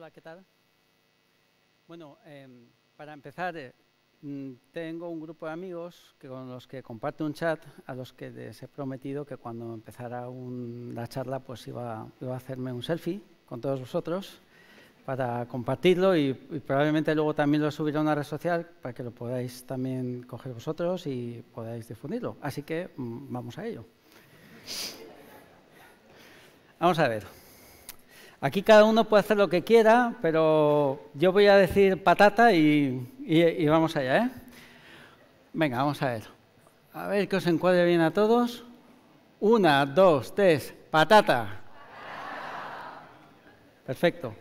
Hola, ¿qué tal? Bueno, para empezar, tengo un grupo de amigos con los que comparto un chat, a los que les he prometido que cuando empezara la charla pues iba a hacerme un selfie con todos vosotros para compartirlo y probablemente luego también lo subiré a una red social para que lo podáis también coger vosotros y podáis difundirlo. Así que vamos a ello. Vamos a ver. Aquí cada uno puede hacer lo que quiera, pero yo voy a decir patata y vamos allá, ¿eh? Venga, vamos a ver. A ver que os encuadre bien a todos. 1, 2, 3, patata. Perfecto.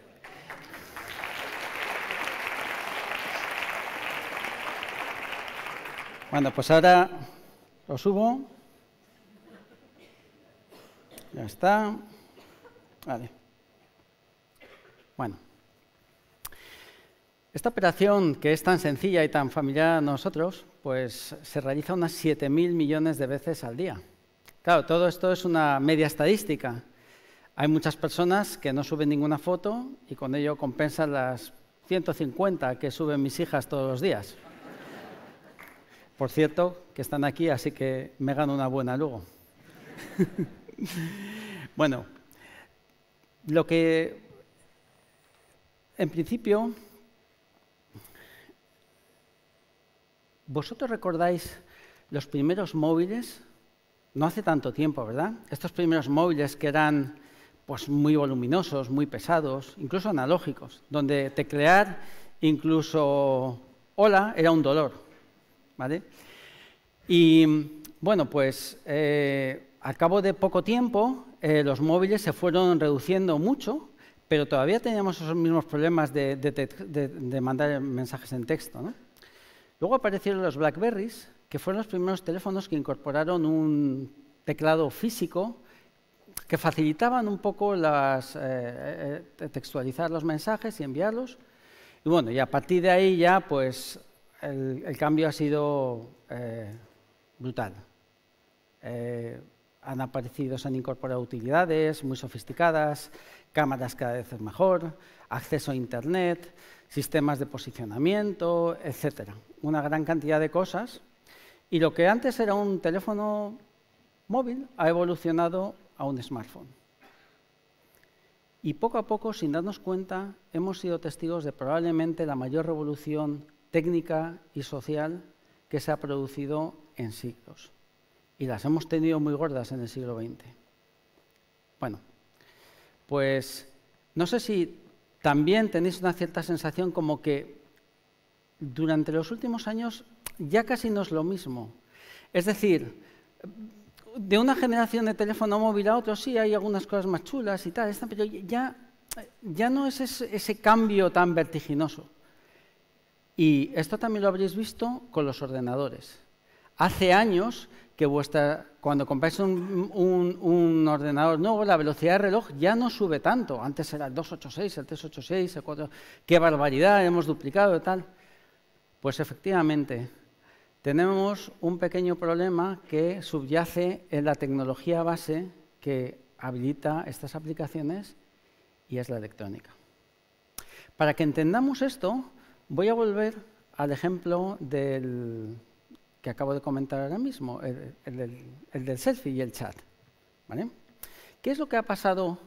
Bueno, pues ahora lo subo. Ya está. Vale. Bueno, esta operación, que es tan sencilla y tan familiar a nosotros, pues se realiza unas 7.000 millones de veces al día. Claro, todo esto es una media estadística. Hay muchas personas que no suben ninguna foto y con ello compensan las 150 que suben mis hijas todos los días. Por cierto, que están aquí, así que me gano una buena luego. Bueno, lo que... En principio, ¿vosotros recordáis los primeros móviles? No hace tanto tiempo, ¿verdad? Estos primeros móviles que eran pues, muy voluminosos, muy pesados, incluso analógicos, donde teclear incluso hola era un dolor, ¿vale? Y bueno, pues al cabo de poco tiempo los móviles se fueron reduciendo mucho, pero todavía teníamos esos mismos problemas de mandar mensajes en texto, ¿no? Luego aparecieron los BlackBerrys, que fueron los primeros teléfonos que incorporaron un teclado físico que facilitaban un poco textualizar los mensajes y enviarlos. Y bueno, y a partir de ahí ya pues el cambio ha sido brutal. Se han incorporado utilidades muy sofisticadas, cámaras cada vez mejor, acceso a Internet, sistemas de posicionamiento, etcétera. Una gran cantidad de cosas. Y lo que antes era un teléfono móvil ha evolucionado a un smartphone. Y poco a poco, sin darnos cuenta, hemos sido testigos de probablemente la mayor revolución técnica y social que se ha producido en siglos. Y las hemos tenido muy gordas en el siglo XX. Bueno, pues no sé si también tenéis una cierta sensación como que durante los últimos años ya casi no es lo mismo. Es decir, de una generación de teléfono móvil a otro sí hay algunas cosas más chulas y tal, pero ya no es ese cambio tan vertiginoso. Y esto también lo habréis visto con los ordenadores. Hace años que cuando compráis un ordenador nuevo, la velocidad de reloj ya no sube tanto. Antes era el 286, el 386, el 4... ¡Qué barbaridad! Hemos duplicado y tal. Pues efectivamente, tenemos un pequeño problema que subyace en la tecnología base que habilita estas aplicaciones y es la electrónica. Para que entendamos esto, voy a volver al ejemplo que acabo de comentar ahora mismo, el del selfie y el chat, ¿vale? ¿Qué es lo que ha pasado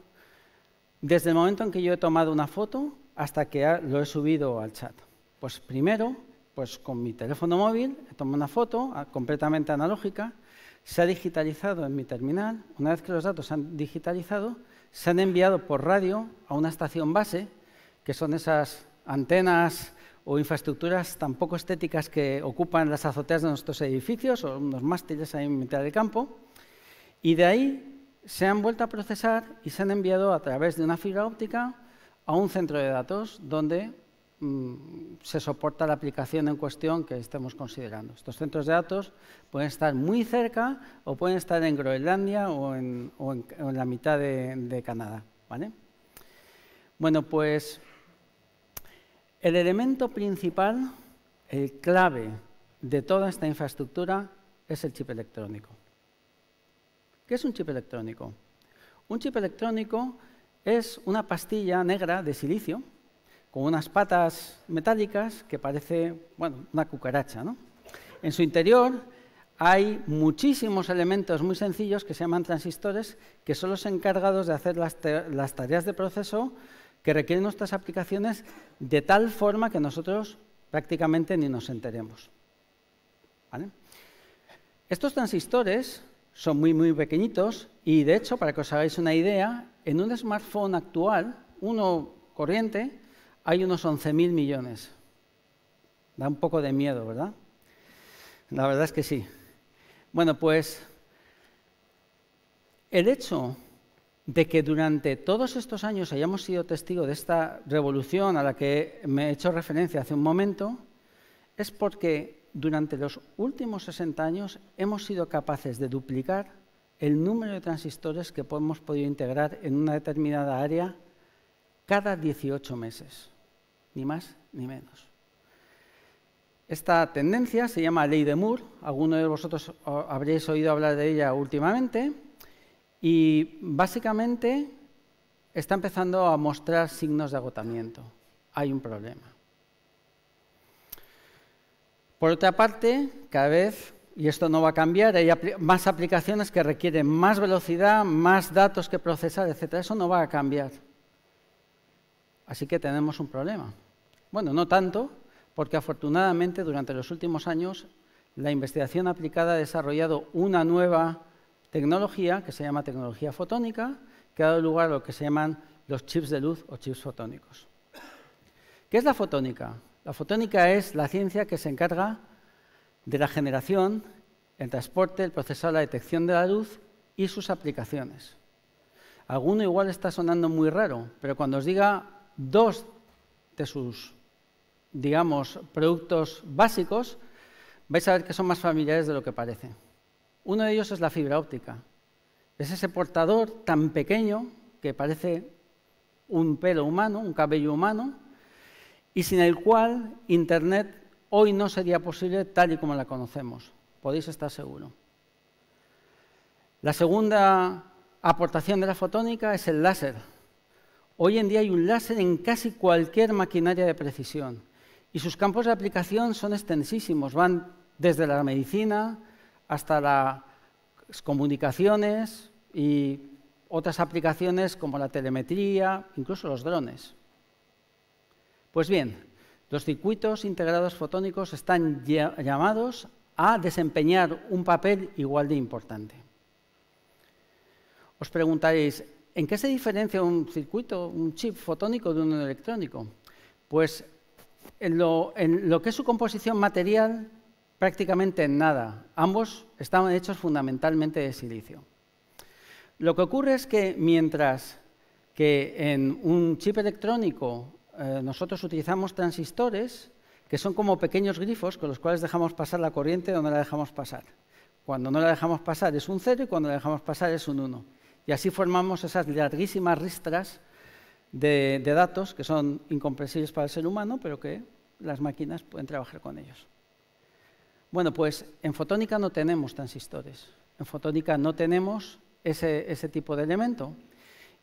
desde el momento en que yo he tomado una foto hasta que lo he subido al chat? Pues primero, pues con mi teléfono móvil, he tomado una foto completamente analógica, se ha digitalizado en mi terminal. Una vez que los datos se han digitalizado, se han enviado por radio a una estación base, que son esas antenas o infraestructuras tan poco estéticas que ocupan las azoteas de nuestros edificios o unos mástiles ahí en mitad del campo, y de ahí se han vuelto a procesar y se han enviado a través de una fibra óptica a un centro de datos donde se soporta la aplicación en cuestión que estemos considerando. Estos centros de datos pueden estar muy cerca o pueden estar en Groenlandia o en la mitad de Canadá, ¿vale? Bueno, pues el elemento principal, el clave de toda esta infraestructura es el chip electrónico. ¿Qué es un chip electrónico? Un chip electrónico es una pastilla negra de silicio con unas patas metálicas que parece, bueno, una cucaracha, ¿no? En su interior hay muchísimos elementos muy sencillos que se llaman transistores, que son los encargados de hacer las tareas de proceso que requieren nuestras aplicaciones de tal forma que nosotros prácticamente ni nos enteremos. ¿Vale? Estos transistores son muy pequeñitos y, de hecho, para que os hagáis una idea, en un smartphone actual, uno corriente, hay unos 11.000 millones. Da un poco de miedo, ¿verdad? La verdad es que sí. Bueno, pues el hecho de que durante todos estos años hayamos sido testigos de esta revolución a la que me he hecho referencia hace un momento, es porque durante los últimos 60 años hemos sido capaces de duplicar el número de transistores que hemos podido integrar en una determinada área cada 18 meses, ni más ni menos. Esta tendencia se llama Ley de Moore, algunos de vosotros habréis oído hablar de ella últimamente, y básicamente está empezando a mostrar signos de agotamiento. Hay un problema. Por otra parte, cada vez, y esto no va a cambiar, hay más aplicaciones que requieren más velocidad, más datos que procesar, etc. Eso no va a cambiar. Así que tenemos un problema. Bueno, no tanto, porque afortunadamente durante los últimos años la investigación aplicada ha desarrollado una nueva tecnología que se llama tecnología fotónica, que ha dado lugar a lo que se llaman los chips de luz o chips fotónicos. ¿Qué es la fotónica? La fotónica es la ciencia que se encarga de la generación, el transporte, el procesado, la detección de la luz y sus aplicaciones. Alguno igual está sonando muy raro, pero cuando os diga dos de sus, digamos, productos básicos, vais a ver que son más familiares de lo que parece. Uno de ellos es la fibra óptica. Es ese portador tan pequeño que parece un pelo humano, un cabello humano, y sin el cual Internet hoy no sería posible tal y como la conocemos. Podéis estar seguros. La segunda aportación de la fotónica es el láser. Hoy en día hay un láser en casi cualquier maquinaria de precisión y sus campos de aplicación son extensísimos. Van desde la medicina hasta las comunicaciones y otras aplicaciones como la telemetría, incluso los drones. Pues bien, los circuitos integrados fotónicos están llamados a desempeñar un papel igual de importante. Os preguntaréis, ¿en qué se diferencia un circuito, un chip fotónico de uno electrónico? Pues en lo que es su composición material, prácticamente en nada. Ambos estaban hechos fundamentalmente de silicio. Lo que ocurre es que mientras que en un chip electrónico nosotros utilizamos transistores que son como pequeños grifos con los cuales dejamos pasar la corriente o no la dejamos pasar. Cuando no la dejamos pasar es un 0 y cuando la dejamos pasar es un 1. Y así formamos esas larguísimas ristras de datos que son incomprensibles para el ser humano, pero que las máquinas pueden trabajar con ellos. Bueno, pues en fotónica no tenemos transistores. En fotónica no tenemos ese tipo de elemento.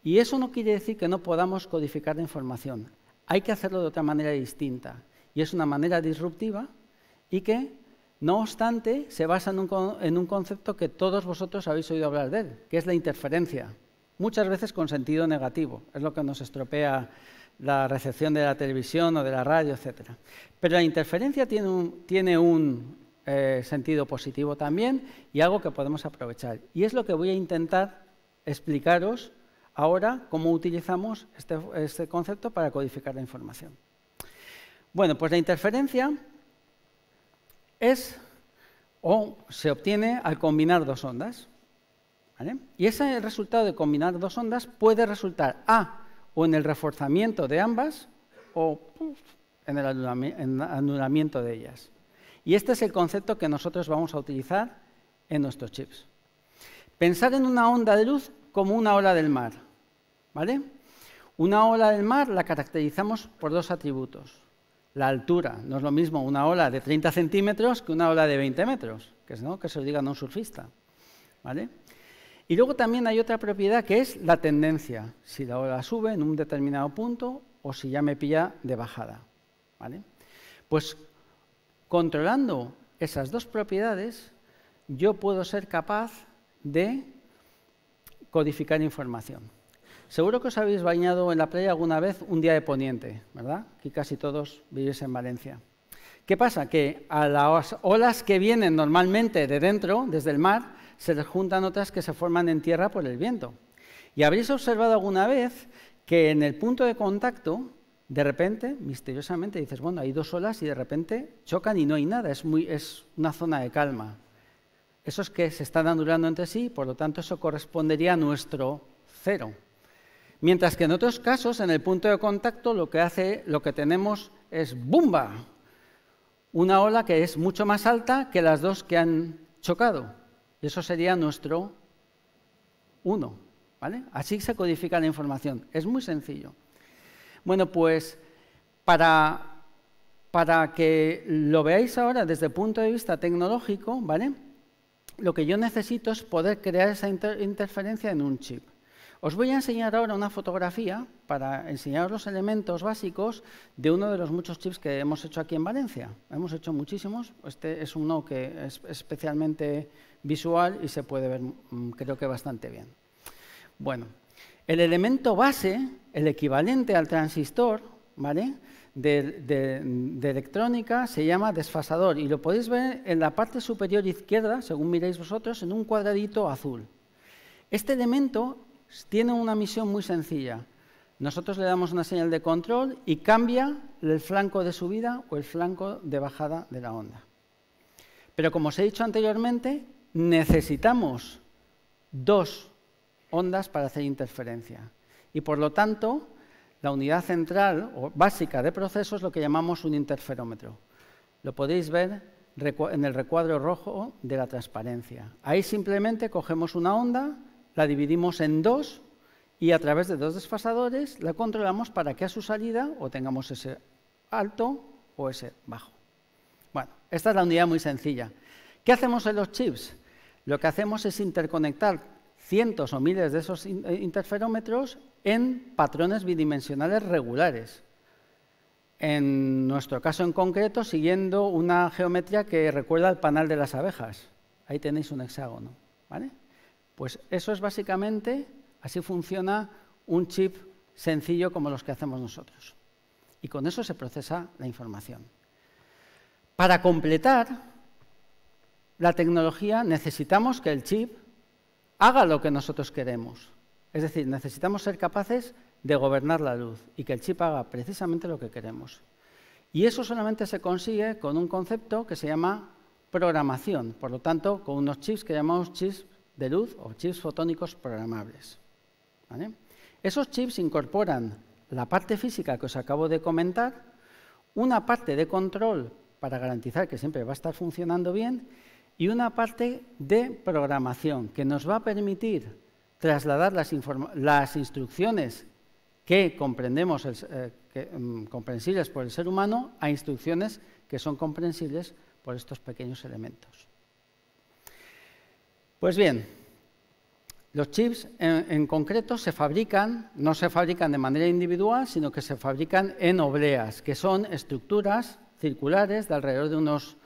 Y eso no quiere decir que no podamos codificar la información. Hay que hacerlo de otra manera distinta. Y es una manera disruptiva y que, no obstante, se basa en un concepto que todos vosotros habéis oído hablar de él, que es la interferencia. Muchas veces con sentido negativo. Es lo que nos estropea la recepción de la televisión o de la radio, etc. Pero la interferencia tiene un sentido positivo también y algo que podemos aprovechar. Y es lo que voy a intentar explicaros ahora, cómo utilizamos este concepto para codificar la información. Bueno, pues la interferencia se obtiene al combinar dos ondas. ¿Vale? Y ese resultado de combinar dos ondas puede resultar o en el reforzamiento de ambas o en el anulamiento de ellas. Y este es el concepto que nosotros vamos a utilizar en nuestros chips. Pensar en una onda de luz como una ola del mar. ¿Vale? Una ola del mar la caracterizamos por dos atributos. La altura, no es lo mismo una ola de 30 centímetros que una ola de 20 metros, que se lo digan a un surfista. ¿Vale? Y luego también hay otra propiedad que es la tendencia, si la ola sube en un determinado punto o si ya me pilla de bajada, ¿vale? Pues controlando esas dos propiedades, yo puedo ser capaz de codificar información. Seguro que os habéis bañado en la playa alguna vez un día de poniente, ¿verdad? Aquí casi todos vivís en Valencia. ¿Qué pasa? Que a las olas que vienen normalmente de dentro, desde el mar, se les juntan otras que se forman en tierra por el viento. Y habréis observado alguna vez que en el punto de contacto, de repente, misteriosamente, dices, bueno, hay dos olas y de repente chocan y no hay nada, es una zona de calma. Eso es que se están anulando entre sí, por lo tanto eso correspondería a nuestro cero. Mientras que en otros casos, en el punto de contacto, lo que tenemos es ¡bumba! Una ola que es mucho más alta que las dos que han chocado. Y eso sería nuestro 1, ¿vale? Así se codifica la información. Es muy sencillo. Bueno, pues para que lo veáis ahora desde el punto de vista tecnológico, ¿vale? Lo que yo necesito es poder crear esa interferencia en un chip. Os voy a enseñar ahora una fotografía para enseñaros los elementos básicos de uno de los muchos chips que hemos hecho aquí en Valencia. Hemos hecho muchísimos. Este es uno que es especialmente visual y se puede ver, creo que bastante bien. Bueno, el elemento base, el equivalente al transistor, ¿vale?, de electrónica, se llama desfasador y lo podéis ver en la parte superior izquierda, según miréis vosotros, en un cuadradito azul. Este elemento tiene una misión muy sencilla. Nosotros le damos una señal de control y cambia el flanco de subida o el flanco de bajada de la onda. Pero como os he dicho anteriormente, necesitamos dos ondas para hacer interferencia. Y por lo tanto, la unidad central o básica de proceso es lo que llamamos un interferómetro. Lo podéis ver en el recuadro rojo de la transparencia. Ahí simplemente cogemos una onda, la dividimos en dos y a través de dos desfasadores la controlamos para que a su salida o tengamos ese alto o ese bajo. Bueno, esta es la unidad muy sencilla. ¿Qué hacemos en los chips? Lo que hacemos es interconectar cientos o miles de esos interferómetros en patrones bidimensionales regulares. En nuestro caso en concreto, siguiendo una geometría que recuerda al panal de las abejas. Ahí tenéis un hexágono, ¿vale? Pues eso es básicamente, así funciona un chip sencillo como los que hacemos nosotros. Y con eso se procesa la información. Para completar la tecnología necesitamos que el chip haga lo que nosotros queremos. Es decir, necesitamos ser capaces de gobernar la luz y que el chip haga precisamente lo que queremos. Y eso solamente se consigue con un concepto que se llama programación. Por lo tanto, con unos chips que llamamos chips de luz o chips fotónicos programables, ¿vale? Esos chips incorporan la parte física que os acabo de comentar, una parte de control para garantizar que siempre va a estar funcionando bien y una parte de programación que nos va a permitir trasladar las instrucciones que comprendemos, comprensibles por el ser humano, a instrucciones que son comprensibles por estos pequeños elementos. Pues bien, los chips en concreto no se fabrican de manera individual, sino que se fabrican en obleas, que son estructuras circulares de alrededor de unos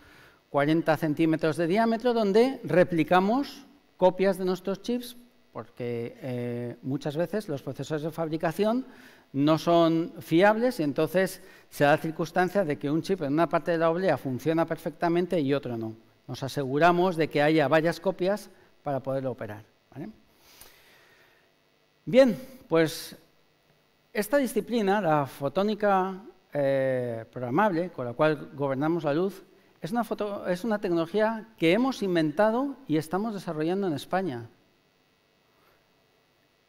40 centímetros de diámetro, donde replicamos copias de nuestros chips, porque muchas veces los procesos de fabricación no son fiables y entonces se da la circunstancia de que un chip en una parte de la oblea funciona perfectamente y otro no. Nos aseguramos de que haya varias copias para poderlo operar, ¿vale? Bien, pues esta disciplina, la fotónica programable, con la cual gobernamos la luz, es una tecnología que hemos inventado y estamos desarrollando en España.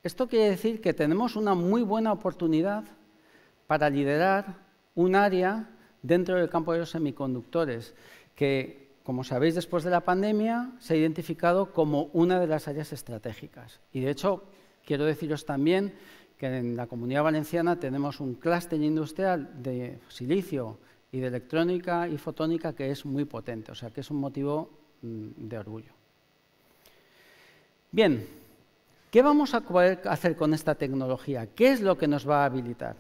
Esto quiere decir que tenemos una muy buena oportunidad para liderar un área dentro del campo de los semiconductores, que, como sabéis, después de la pandemia se ha identificado como una de las áreas estratégicas. Y, de hecho, quiero deciros también que en la Comunidad Valenciana tenemos un clúster industrial de silicio y de electrónica y fotónica que es muy potente, o sea que es un motivo de orgullo. Bien, ¿qué vamos a poder hacer con esta tecnología? ¿Qué es lo que nos va a habilitar?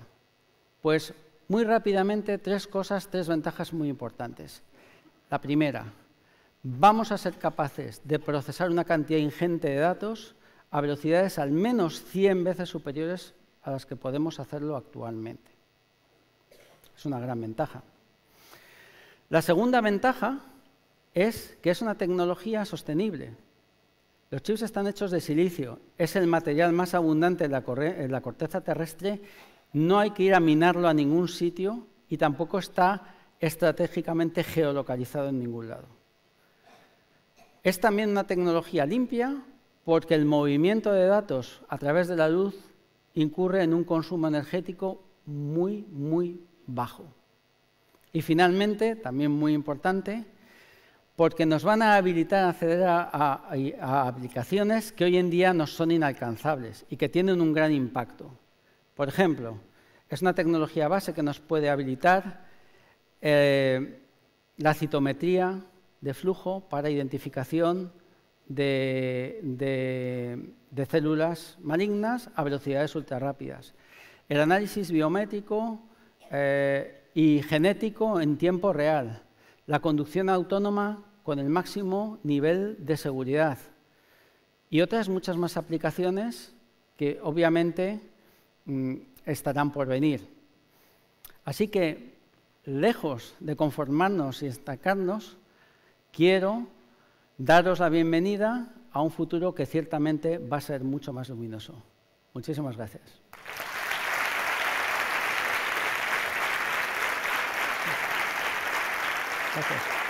Pues muy rápidamente, tres ventajas muy importantes. La primera, vamos a ser capaces de procesar una cantidad ingente de datos a velocidades al menos 100 veces superiores a las que podemos hacerlo actualmente. Es una gran ventaja. La segunda ventaja es que es una tecnología sostenible. Los chips están hechos de silicio, es el material más abundante en la corteza terrestre, no hay que ir a minarlo a ningún sitio y tampoco está estratégicamente geolocalizado en ningún lado. Es también una tecnología limpia porque el movimiento de datos a través de la luz incurre en un consumo energético muy, muy bajo. Y finalmente, también muy importante, porque nos van a habilitar a acceder a aplicaciones que hoy en día nos son inalcanzables y que tienen un gran impacto. Por ejemplo, es una tecnología base que nos puede habilitar la citometría de flujo para identificación de células malignas a velocidades ultrarrápidas. El análisis biométrico y genético en tiempo real. La conducción autónoma con el máximo nivel de seguridad y otras muchas más aplicaciones que obviamente estarán por venir. Así que, lejos de conformarnos y estancarnos, quiero daros la bienvenida a un futuro que ciertamente va a ser mucho más luminoso. Muchísimas gracias. Gracias.